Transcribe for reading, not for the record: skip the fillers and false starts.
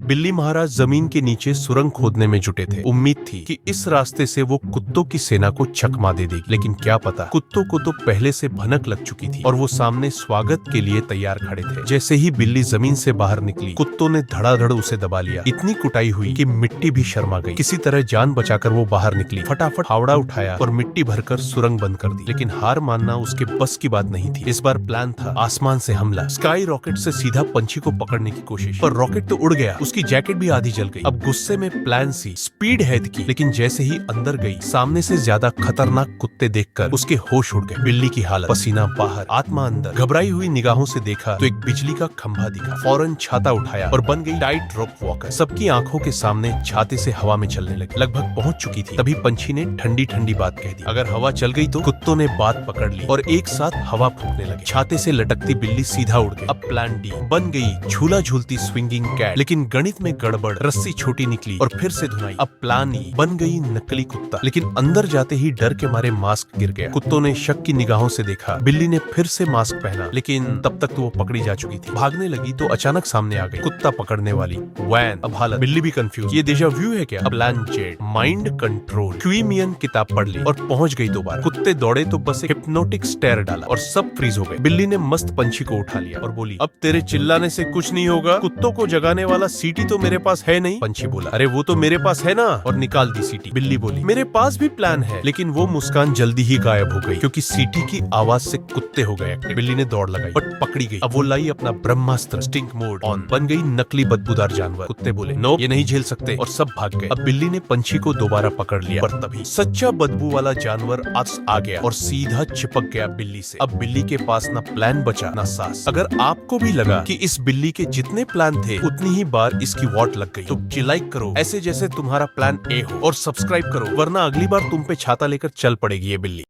बिल्ली महाराज जमीन के नीचे सुरंग खोदने में जुटे थे। उम्मीद थी कि इस रास्ते से वो कुत्तों की सेना को चकमा दे देगी, लेकिन क्या पता, कुत्तों को तो पहले से भनक लग चुकी थी और वो सामने स्वागत के लिए तैयार खड़े थे। जैसे ही बिल्ली जमीन से बाहर निकली, कुत्तों ने धड़ाधड़ उसे दबा लिया। इतनी कुटाई हुई कि मिट्टी भी शर्मा गई। किसी तरह जान बचाकर वो बाहर निकली, फटाफट फावड़ा उठाया और मिट्टी भरकर सुरंग बंद कर दी। लेकिन हार मानना उसके बस की बात नहीं थी। इस बार प्लान था आसमान से हमला, स्काई रॉकेट से सीधा पंछी को पकड़ने की कोशिश। पर रॉकेट तो उड़ गया, उसकी जैकेट भी आधी जल गई। अब गुस्से में प्लान सी स्पीड हेड की, लेकिन जैसे ही अंदर गई, सामने से ज्यादा खतरनाक कुत्ते देखकर उसके होश उड़ गए। बिल्ली की हालत, पसीना बाहर, आत्मा अंदर। घबराई हुई निगाहों से देखा तो एक बिजली का खंभा दिखा। फौरन छाता उठाया और बन गई टाइट रोप वॉकर। सबकी आंखों के सामने छाते से हवा में चलने लगी। लगभग पहुंच चुकी थी, तभी पंछी ने ठंडी ठंडी बात कह दी, अगर हवा चल गई तो। कुत्तों ने बात पकड़ ली और एक साथ हवा फूंकने लगे। छाते से लटकती बिल्ली सीधा उड़ गई। अब प्लान डी बन गई झूला झूलती स्विंगिंग कैट, लेकिन गणित में गड़बड़, रस्सी छोटी निकली और फिर से धुनाई। अब प्लान ई बन गई नकली कुत्ता, लेकिन अंदर जाते ही डर के मारे मास्क गिर गया। कुत्तों ने शक की निगाहों से देखा। बिल्ली ने फिर से मास्क पहना, लेकिन तब तक तो वो पकड़ी जा चुकी थी। भागने लगी तो अचानक सामने आ गई कुत्ता पकड़ने वाली वैन। अब हालत, बिल्ली भी कंफ्यूज, ये डेजा व्यू है क्या? अब प्लान जेड माइंड कंट्रोल क्वीमियन किताब पढ़ ली और पहुंच गई दोबारा। कुत्ते दौड़े तो बस एक हिप्नोटिक स्टेयर डाला और सब फ्रीज हो गए। बिल्ली ने मस्त पंछी को उठा लिया और बोली, अब तेरे चिल्लाने से कुछ नहीं होगा। कुत्तों को जगाने वाला सीटी तो मेरे पास है नहीं। पंछी बोला, अरे वो तो मेरे पास है ना, और निकाल दी सीटी। बिल्ली बोली, मेरे पास भी प्लान है, लेकिन वो मुस्कान जल्दी ही गायब हो गई, क्योंकि सीटी की आवाज से कुत्ते हो गए। बिल्ली ने दौड़ लगाई बट पकड़ी गई। अब वो लाई अपना ब्रह्मास्त्र स्टिंक मोड ऑन, बन गई नकली बदबूदार जानवर। कुत्ते बोले, नो ये नहीं झेल सकते, और सब भाग गए। अब बिल्ली ने पंछी को दोबारा पकड़ लिया, पर तभी सच्चा बदबू वाला जानवर आ गया और सीधा चिपक गया बिल्ली से। अब बिल्ली के पास ना प्लान बचा ना सास। अगर आपको भी लगा कि इस बिल्ली के जितने प्लान थे उतनी ही बार इसकी वॉट लग गई, तो लाइक करो ऐसे जैसे तुम्हारा प्लान ए हो, और सब्सक्राइब करो, वरना अगली बार तुम पे छाता लेकर चल पड़ेगी ये बिल्ली।